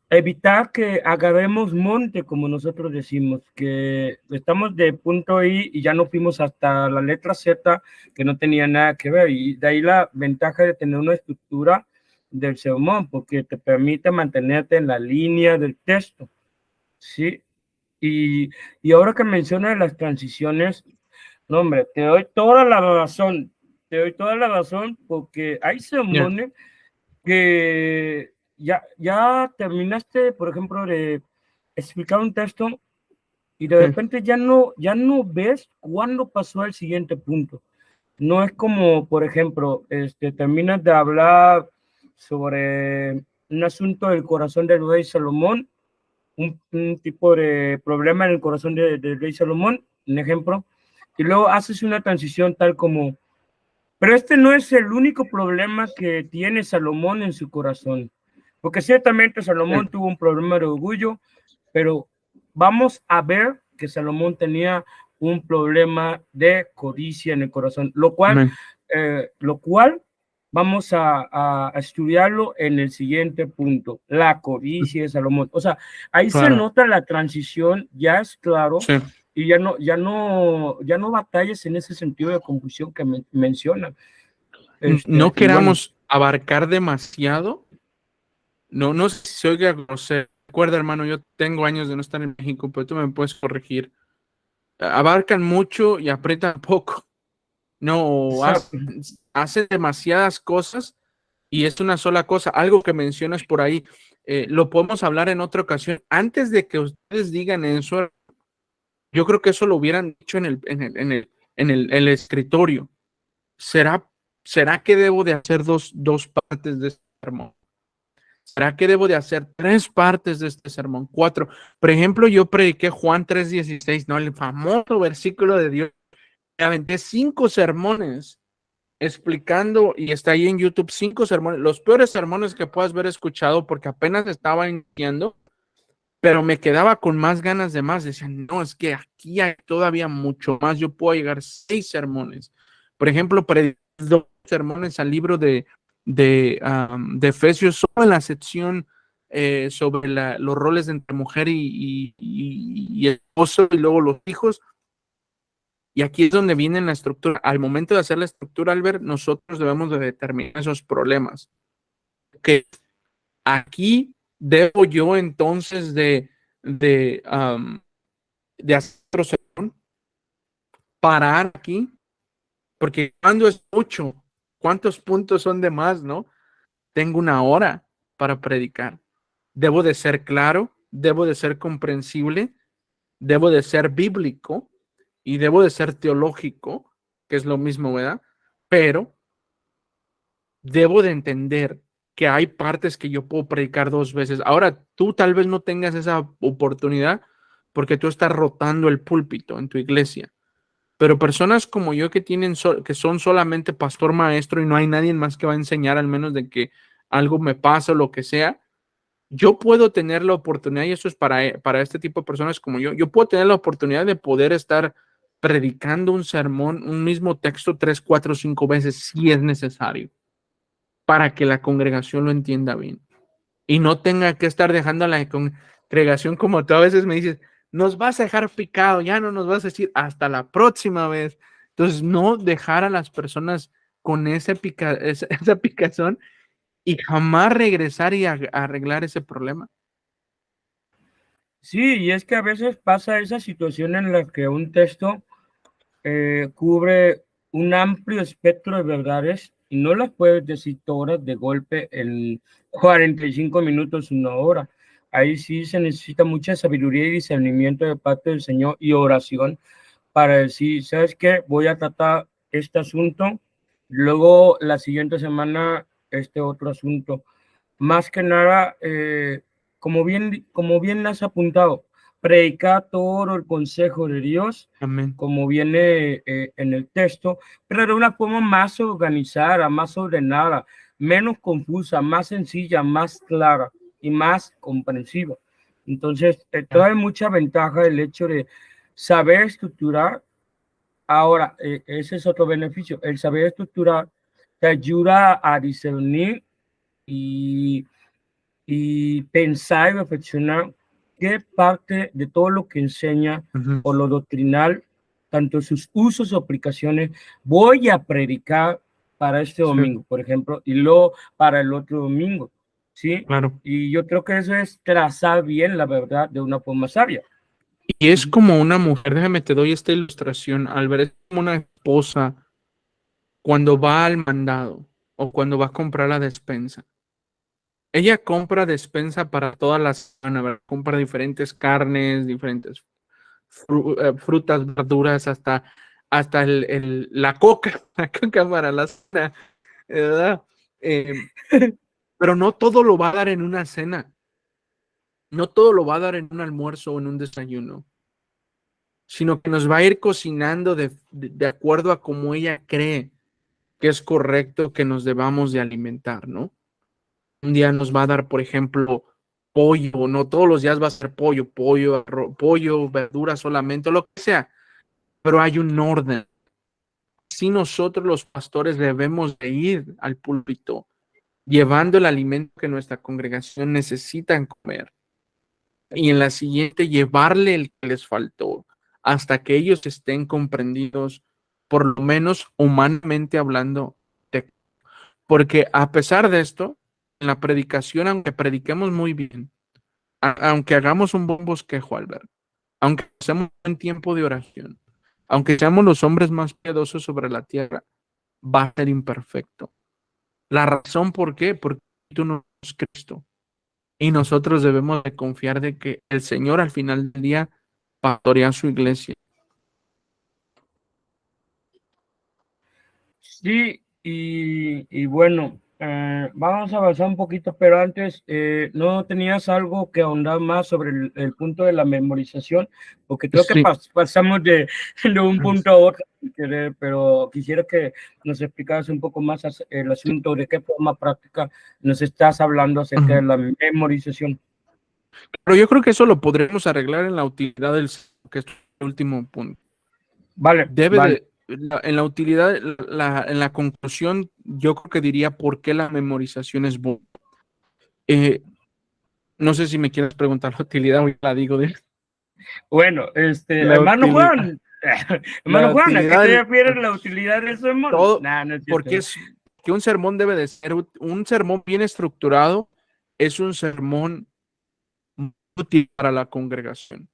evitar que agarremos monte, como nosotros decimos, que estamos de punto I y ya no fuimos hasta la letra Z, que no tenía nada que ver. Y de ahí la ventaja de tener una estructura del sermón, porque te permite mantenerte en la línea del texto, ¿sí? Y ahora que mencionas las transiciones, no, hombre, te doy toda la razón, porque hay sermones que ya terminaste, por ejemplo, de explicar un texto y de repente ya no ves cuándo pasó al siguiente punto. No es como, por ejemplo, terminas de hablar sobre un asunto del corazón del rey Salomón, un tipo de problema en el corazón del rey Salomón, un ejemplo, y luego haces una transición tal como, pero este no es el único problema que tiene Salomón en su corazón, porque ciertamente Salomón tuvo un problema de orgullo, pero vamos a ver que Salomón tenía un problema de codicia en el corazón, lo cual vamos a estudiarlo en el siguiente punto, la codicia de Salomón. O sea, ahí se nota la transición, ya es claro, Sí. y ya no batalles en ese sentido de confusión que mencionan. No queramos bueno, abarcar demasiado. No sé si se oiga grosero. Recuerda, hermano, yo tengo años de no estar en México, pero tú me puedes corregir. Abarcan mucho y aprietan poco. No, hacen demasiadas cosas y es una sola cosa. Algo que mencionas por ahí, lo podemos hablar en otra ocasión. Antes de que ustedes digan eso, yo creo que eso lo hubieran dicho en el escritorio. ¿Será que debo de hacer dos partes de este sermón? ¿Será que debo de hacer 3 partes de este sermón? 4. Por ejemplo, yo prediqué Juan 3:16, ¿no? El famoso versículo de Dios. Me aventé 5 sermones explicando, y está ahí en YouTube, 5 sermones, los peores sermones que puedas haber escuchado, porque apenas estaba iniciando, pero me quedaba con más ganas de más. Decía, no, es que aquí hay todavía mucho más. Yo puedo llegar a 6 sermones. Por ejemplo, prediqué 2 sermones al libro de de Efesios, solo en la sección sobre los roles entre mujer y esposo y luego los hijos. Y aquí es donde viene la estructura. Al momento de hacer la estructura, Albert, nosotros debemos de determinar esos problemas. Que aquí debo yo entonces de hacer otro sermón, parar aquí, porque cuando es mucho, ¿cuántos puntos son de más, no? Tengo una hora para predicar. Debo de ser claro, debo de ser comprensible, debo de ser bíblico y debo de ser teológico, que es lo mismo, ¿verdad? Pero debo de entender que hay partes que yo puedo predicar 2 veces. Ahora, tú tal vez no tengas esa oportunidad porque tú estás rotando el púlpito en tu iglesia. Pero personas como yo que que son solamente pastor maestro y no hay nadie más que va a enseñar, al menos de que algo me pasa o lo que sea, yo puedo tener la oportunidad, y eso es para este tipo de personas como yo puedo tener la oportunidad de poder estar predicando un sermón, un mismo texto 3, 4, 5 veces si es necesario, para que la congregación lo entienda bien y no tenga que estar dejando a la congregación como tú a veces me dices, nos vas a dejar picado, ya no nos vas a decir hasta la próxima vez. Entonces, no dejar a las personas con esa picazón y jamás regresar y arreglar ese problema. Sí, y es que a veces pasa esa situación en la que un texto cubre un amplio espectro de verdades y no las puedes decir todas de golpe en 45 minutos, 1 hora. Ahí sí se necesita mucha sabiduría y discernimiento de parte del Señor y oración para decir, ¿sabes qué? Voy a tratar este asunto, luego la siguiente semana este otro asunto. Más que nada, como bien has apuntado, predicar todo el consejo de Dios, Amén. como viene en el texto, pero de una forma más organizada, más ordenada, menos confusa, más sencilla, más clara y más comprensiva. Entonces, trae mucha ventaja el hecho de saber estructurar. Ahora, ese es otro beneficio. El saber estructurar te ayuda a discernir y pensar y reflexionar qué parte de todo lo que enseña Uh-huh. o lo doctrinal, tanto sus usos o aplicaciones, voy a predicar para este domingo, por ejemplo, y luego para el otro domingo, ¿sí? Claro. Y yo creo que eso es trazar bien la verdad de una forma sabia. Y es como una mujer, déjame te doy esta ilustración, Albert, es como una esposa cuando va al mandado o cuando va a comprar la despensa. Ella compra despensa para toda la semana, ¿verdad? Compra diferentes carnes, diferentes frutas, verduras, hasta la coca, la coca para la cena, ¿verdad? Pero no todo lo va a dar en una cena, no todo lo va a dar en un almuerzo o en un desayuno, sino que nos va a ir cocinando de acuerdo a cómo ella cree que es correcto que nos debamos de alimentar, ¿no? Un día nos va a dar, por ejemplo, pollo, no todos los días va a ser pollo, pollo, verduras solamente, lo que sea, pero hay un orden. Si nosotros los pastores debemos de ir al púlpito llevando el alimento que nuestra congregación necesitan comer y en la siguiente llevarle el que les faltó hasta que ellos estén comprendidos, por lo menos humanamente hablando, porque a pesar de esto, en la predicación, aunque prediquemos muy bien, aunque hagamos un buen bosquejo, Albert, aunque hacemos un tiempo de oración, aunque seamos los hombres más piadosos sobre la tierra, va a ser imperfecto. La razón por qué, porque tú no eres Cristo. Y nosotros debemos de confiar de que el Señor al final del día pastorea su iglesia. Sí, y bueno, vamos a avanzar un poquito, pero antes, ¿no tenías algo que ahondar más sobre el punto de la memorización? Porque creo que Sí, pasamos de un punto a otro, pero quisiera que nos explicaras un poco más el asunto, de qué forma práctica nos estás hablando acerca de la memorización. pero yo creo que eso lo podremos arreglar en la utilidad del que es el último punto. Vale, vale. en la utilidad, en la conclusión, yo creo que diría por qué la memorización es buena. No sé si me quieres preguntar la utilidad o ya la digo de Bueno, la hermano utilidad. Juan, hermano La Juan, ¿a qué utilidad te del refieres la utilidad del sermón? todo, Nah, no es porque cierto. es que un sermón debe de ser un sermón bien estructurado, es un sermón útil para la congregación.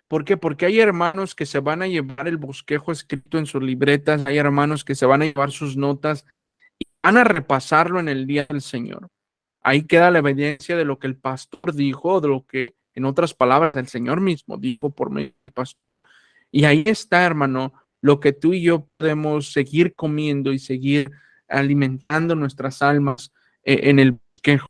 ¿Por qué? Porque hay hermanos que se van a llevar el bosquejo escrito en sus libretas, hay hermanos que se van a llevar sus notas y van a repasarlo en el día del Señor. Ahí queda la evidencia de lo que el pastor dijo, de lo que, en otras palabras, el Señor mismo dijo por medio del pastor. Y ahí está, hermano, lo que tú y yo podemos seguir comiendo y seguir alimentando nuestras almas en el bosquejo.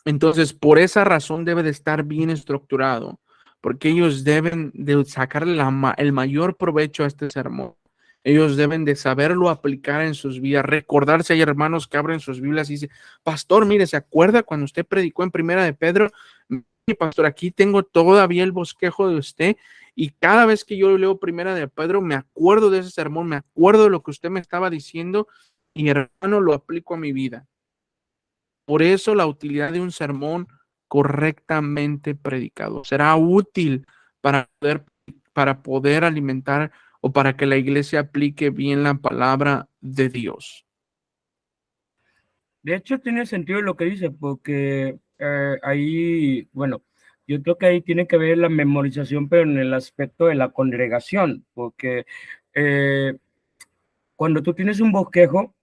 Entonces, por esa razón debe de estar bien estructurado, porque ellos deben de sacarle el mayor provecho a este sermón. Ellos deben de saberlo aplicar en sus vidas, recordarse. Hay hermanos que abren sus Biblias y dicen, pastor, mire, ¿se acuerda cuando usted predicó en Primera de Pedro? Mi pastor, aquí tengo todavía el bosquejo de usted y cada vez que yo leo Primera de Pedro me acuerdo de ese sermón, me acuerdo de lo que usted me estaba diciendo y hermano lo aplico a mi vida. Por eso la utilidad de un sermón correctamente predicado será útil para poder alimentar o para que la iglesia aplique bien la palabra de Dios. De hecho, tiene sentido lo que dice, porque ahí, bueno, yo creo que ahí tiene que ver la memorización, pero en el aspecto de la congregación, porque eh, cuando tú tienes un bosquejo,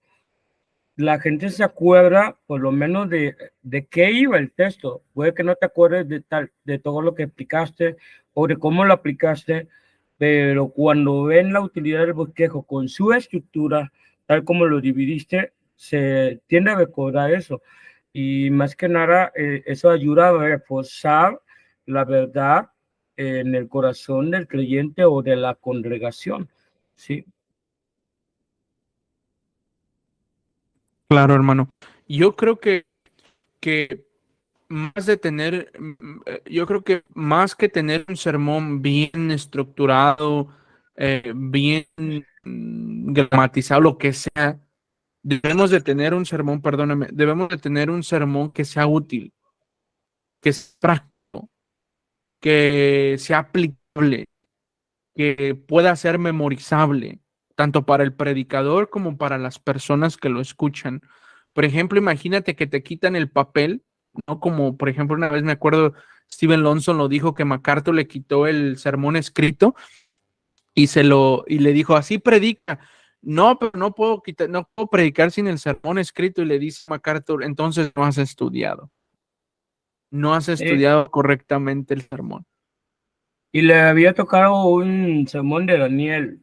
la gente se acuerda por lo menos de qué iba el texto. Puede que no te acuerdes de todo lo que explicaste o de cómo lo aplicaste, pero cuando ven la utilidad del bosquejo con su estructura, tal como lo dividiste, se tiende a recordar eso. Y más que nada, eso ayuda a reforzar la verdad en el corazón del creyente o de la congregación. Sí. Claro, hermano. Yo creo que más de tener, yo creo que más que tener un sermón bien estructurado, bien gramatizado, lo que sea, debemos de tener un sermón, perdóname, debemos de tener un sermón que sea útil, que sea práctico, que sea aplicable, que pueda ser memorizable, tanto para el predicador como para las personas que lo escuchan. Por ejemplo, imagínate que te quitan el papel, ¿no? Como, por ejemplo, una vez me acuerdo, Steven Lonson lo dijo que MacArthur le quitó el sermón escrito y le dijo, así predica. No, pero no puedo predicar sin el sermón escrito. Y le dice MacArthur, entonces no has Eh, estudiado correctamente el sermón. y le había tocado un sermón de Daniel.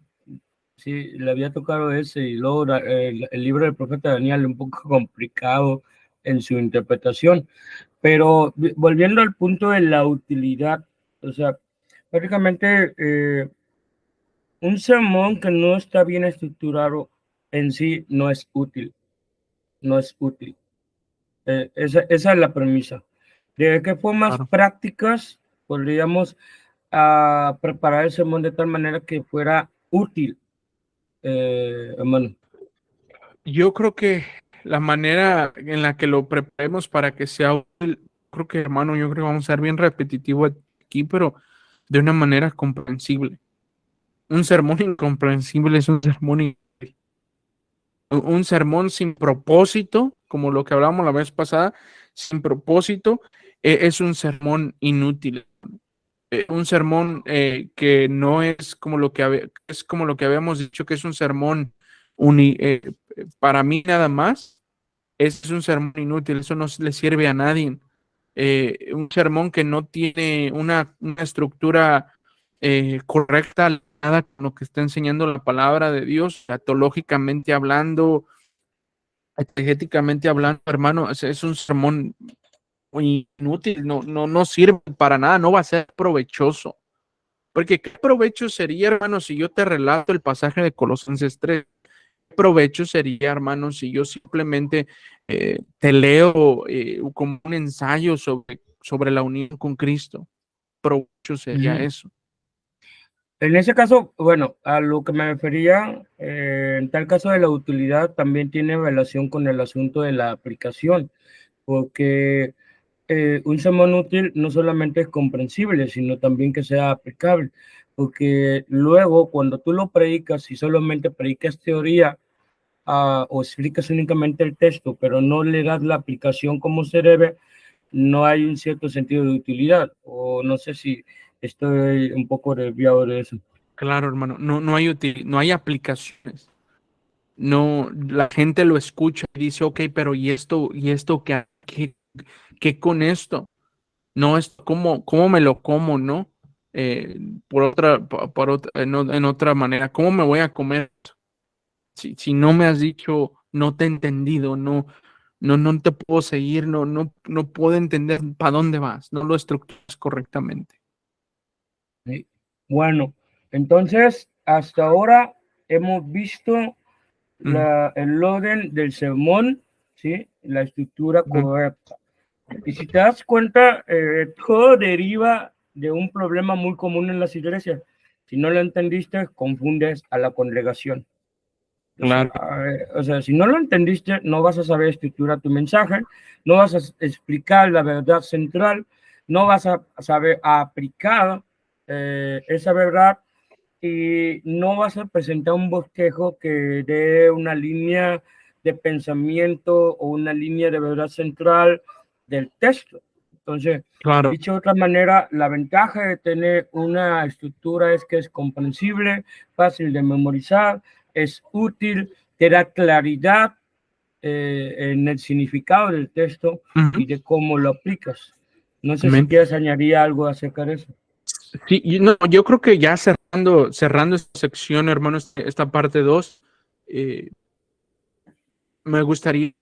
Sí, le había tocado ese y luego el libro del profeta Daniel un poco complicado en su interpretación, pero volviendo al punto de la utilidad, o sea, prácticamente un sermón que no está bien estructurado en sí no es útil, no es útil. Esa es la premisa. ¿De qué formas Claro. prácticas podríamos preparar el sermón de tal manera que fuera útil, hermano? Yo creo que la manera en la que lo preparemos para que sea útil, creo que hermano, yo creo que vamos a ser bien repetitivo aquí, pero de una manera comprensible. Un sermón incomprensible es un sermón inútil. Un sermón sin propósito, como lo que hablábamos la vez pasada, sin propósito, es un sermón inútil. Un sermón que no es como es como lo que habíamos dicho, que es un sermón para mí nada más. Es un sermón inútil, eso no le sirve a nadie. Un sermón que no tiene una estructura correcta, nada con lo que está enseñando la palabra de Dios, teológicamente hablando, exegéticamente hablando, hermano, es un sermón muy inútil, no sirve para nada, no va a ser provechoso. Porque ¿qué provecho sería, hermano, si yo te relato el pasaje de Colosenses 3? Provecho sería, hermano, si yo simplemente te leo como un ensayo sobre la unión con Cristo. Provecho sería Ujú. eso. En ese caso, bueno, a lo que me refería, en tal caso de la utilidad también tiene relación con el asunto de la aplicación, porque un sermón útil no solamente es comprensible, sino también que sea aplicable, porque luego cuando tú lo predicas y solamente predicas teoría, o explicas únicamente el texto, pero no le das la aplicación como se debe, no hay un cierto sentido de utilidad, o no sé si estoy un poco desviado de eso. Claro, hermano, no hay aplicaciones. No, la gente lo escucha y dice, ok, pero ¿y esto qué con esto? No es cómo me lo como, ¿no? En otra manera, ¿cómo me voy a comer? Si no me has dicho, no te he entendido, no te puedo seguir, no puedo entender para dónde vas, no lo estructuras correctamente. ¿Sí? Bueno, entonces hasta ahora hemos visto Mm, el orden del sermón, ¿sí? La estructura ujú. correcta. Y si te das cuenta, todo deriva de un problema muy común en las iglesias. Si no lo entendiste, confundes a la congregación. Claro. O sea, si no lo entendiste, no vas a saber estructurar tu mensaje, no vas a explicar la verdad central, no vas a saber aplicar esa verdad y no vas a presentar un bosquejo que dé una línea de pensamiento o una línea de verdad central del texto. Entonces, Claro. dicho de otra manera, la ventaja de tener una estructura es que es comprensible, fácil de memorizar, es útil, te da claridad en el significado del texto Ujú. y de cómo lo aplicas. No sé si Amén. quieres añadir algo acerca de eso. Sí, no, yo creo que ya cerrando esta sección, hermano, esta parte 2, me gustaría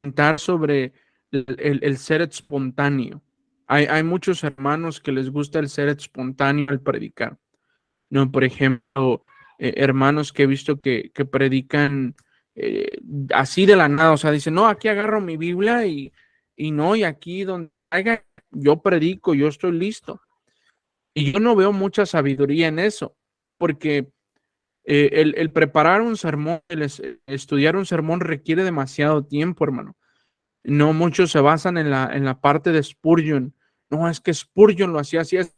comentar sobre el ser espontáneo. Hay muchos hermanos que les gusta el ser espontáneo al predicar, ¿no? Por ejemplo, hermanos que he visto que predican eh, así de la nada, o sea, dicen, no, aquí agarro mi Biblia y no, y aquí donde haya, yo predico, yo estoy listo. Y yo no veo mucha sabiduría en eso, porque el preparar un sermón, estudiar un sermón requiere demasiado tiempo, hermano. No muchos se basan en la parte de Spurgeon. No, es que Spurgeon lo hacía así, es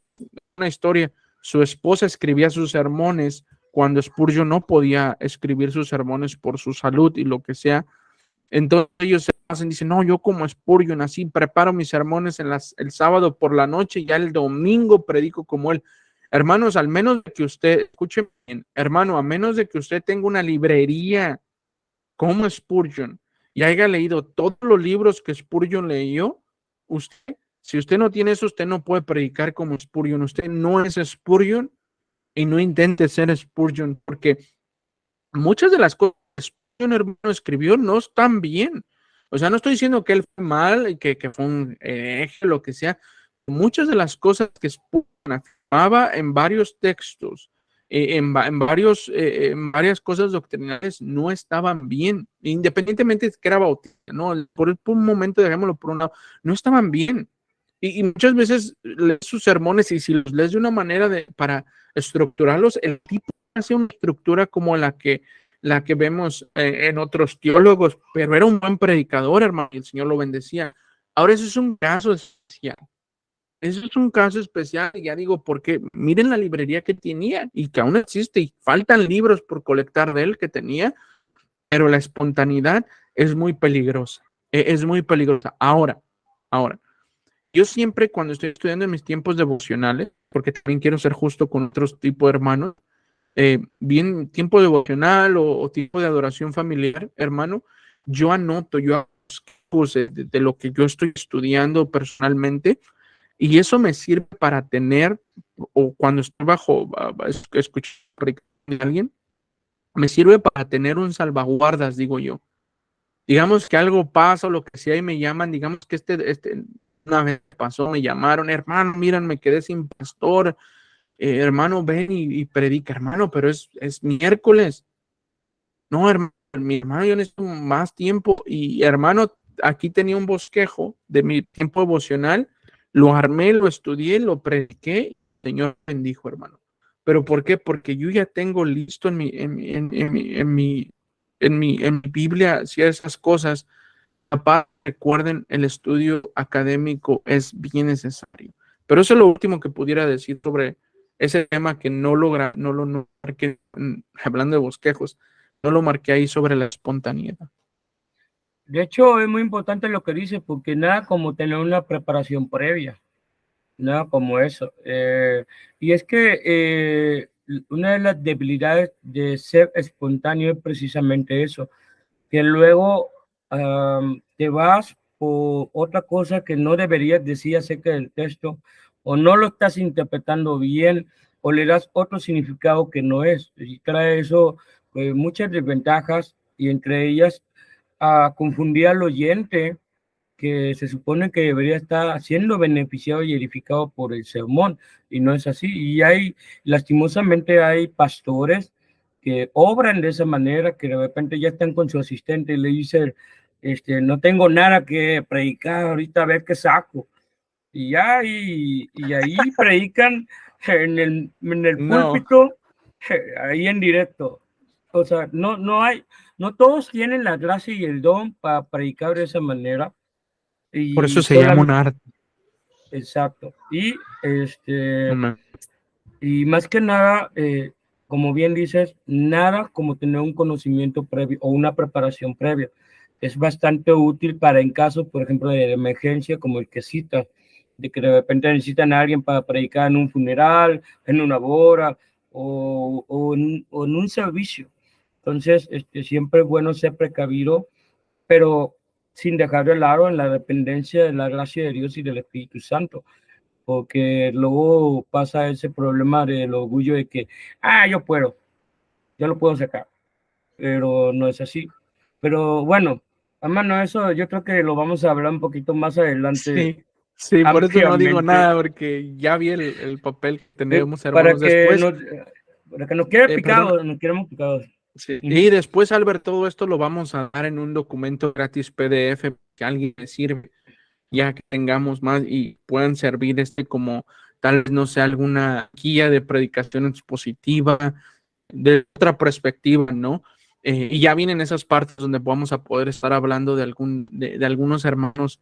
una historia. Su esposa escribía sus sermones cuando Spurgeon no podía escribir sus sermones por su salud y lo que sea. Entonces ellos se hacen, dicen, no, yo como Spurgeon así preparo mis sermones el sábado por la noche y ya el domingo predico como él. Hermanos, al menos de que usted, escuchen bien, hermano, a menos de que usted tenga una librería como Spurgeon y haya leído todos los libros que Spurgeon leyó, usted, si usted no tiene eso, usted no puede predicar como Spurgeon. Usted no es Spurgeon y no intente ser Spurgeon, porque muchas de las cosas que Spurgeon, hermano, escribió no están bien. O sea, no estoy diciendo que él fue mal y que fue un hereje, lo que sea. Muchas de las cosas que Spurgeon afirmaba en varios textos, en varias cosas doctrinales, no estaban bien, independientemente de que era bautista, ¿no? Por un momento, dejémoslo por un lado, no estaban bien. Y muchas veces lees sus sermones y si los lees de una manera para estructurarlos, el tipo hace una estructura como la que vemos en otros teólogos, pero era un buen predicador, hermano, y el Señor lo bendecía. Ahora eso es un caso especial. Eso es un caso especial, ya digo, porque miren la librería que tenía y que aún existe y faltan libros por colectar de él que tenía, pero la espontaneidad es muy peligrosa, es muy peligrosa. Ahora, yo siempre cuando estoy estudiando en mis tiempos devocionales, porque también quiero ser justo con otros tipos de hermanos, bien tiempo devocional o tiempo de adoración familiar, hermano, yo anoto, yo hago de lo que yo estoy estudiando personalmente y eso me sirve para tener, o cuando estoy escuchando a alguien, me sirve para tener un salvaguardas, digo yo. Digamos que algo pasa o lo que sea y me llaman, digamos que una vez pasó, me llamaron, hermano, miran, me quedé sin pastor, hermano, ven y predica, hermano, pero es miércoles. No, hermano, mi hermano, yo necesito más tiempo y hermano, aquí tenía un bosquejo de mi tiempo devocional, lo armé, lo estudié, lo prediqué, y el Señor bendijo, hermano. ¿Pero por qué? Porque yo ya tengo listo en mi Biblia ciertas cosas. Papá, recuerden, el estudio académico es bien necesario. Pero eso es lo último que pudiera decir sobre ese tema que no lo marqué, hablando de bosquejos, no lo marqué ahí sobre la espontaneidad. De hecho, es muy importante lo que dice, porque nada como tener una preparación previa, nada como eso. Y es que una de las debilidades de ser espontáneo es precisamente eso, que luego te vas por otra cosa que no deberías decir acerca del texto, o no lo estás interpretando bien, o le das otro significado que no es. Y trae eso muchas desventajas, y entre ellas a confundir al oyente, que se supone que debería estar siendo beneficiado y edificado por el sermón, y no es así. Y lastimosamente, hay pastores que obran de esa manera, que de repente ya están con su asistente y le dicen, no tengo nada que predicar, ahorita a ver qué saco. Y ya, y ahí predican en el No, púlpito, ahí en directo. O sea, no todos tienen la gracia y el don para predicar de esa manera. por eso Y se llama un solamente, arte. exacto. Una- Y más que nada, como bien dices, nada como tener un conocimiento previo o una preparación previa. Es bastante útil para en casos, por ejemplo, de emergencia, como el que citas, de que de repente necesitan a alguien para predicar en un funeral, en una boda o en un servicio. Entonces, siempre es bueno ser precavido, pero sin dejar de lado en la dependencia de la gracia de Dios y del Espíritu Santo, porque luego pasa ese problema del orgullo de que, yo lo puedo sacar, pero no es así. Pero bueno, hermano, eso yo creo que lo vamos a hablar un poquito más adelante, Sí, sí, por eso no digo ampliamente, nada, porque ya vi el papel que tenemos, para hermanos. que Después, nos, para que nos quede perdón. picado, nos quedemos picados. Sí. Ujú. Y después, Albert, todo esto lo vamos a dar en un documento gratis PDF que a alguien le sirve, ya que tengamos más y puedan servir como tal vez, no sé, alguna guía de predicación expositiva de otra perspectiva, ¿no? Y ya vienen esas partes donde vamos a poder estar hablando de algunos hermanos,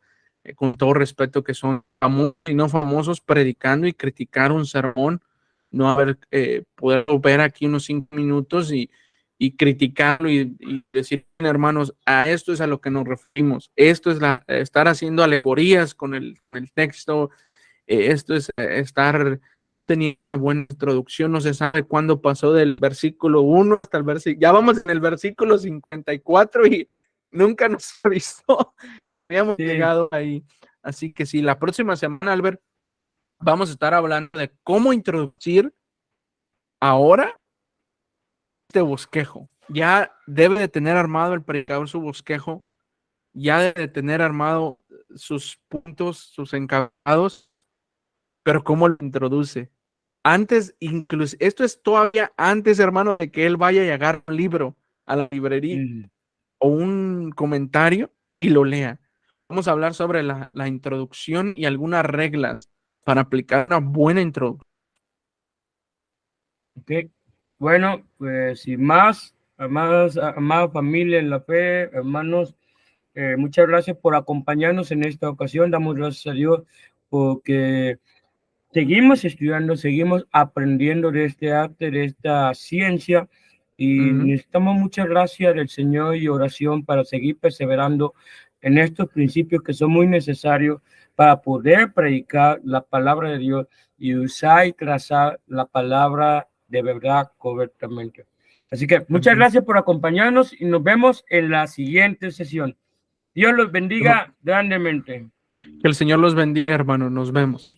con todo respeto, que son famosos y no famosos, predicando y criticar un sermón, no haber poder ver aquí unos 5 minutos y criticarlo y decir, hermanos, a esto es a lo que nos referimos, esto es estar haciendo alegorías con el texto, esto es estar teniendo una buena introducción. No se sabe cuándo pasó del versículo 1 hasta el versículo, ya vamos en el versículo 54 y nunca nos ha visto, habíamos Sí, llegado ahí. Así que sí, la próxima semana, Albert, vamos a estar hablando de cómo introducir ahora este bosquejo. Ya debe de tener armado el predicador su bosquejo, ya debe de tener armado sus puntos, sus encabezados, pero cómo lo introduce. Antes, incluso, esto es todavía antes, hermano, de que él vaya y agarre un libro a la librería mm, o un comentario y lo lea. Vamos a hablar sobre la introducción y algunas reglas para aplicar una buena introducción. ok. Bueno, pues sin más, amada familia en la fe, hermanos, muchas gracias por acompañarnos en esta ocasión. Damos gracias a Dios porque seguimos estudiando, seguimos aprendiendo de este arte, de esta ciencia, y Ujú. necesitamos mucha gracia del Señor y oración para seguir perseverando en estos principios que son muy necesarios para poder predicar la palabra de Dios y usar y trazar la palabra de verdad correctamente. Así que muchas Amén. gracias por acompañarnos y nos vemos en la siguiente sesión. Dios los bendiga grandemente. Que el Señor los bendiga, hermano. Nos vemos.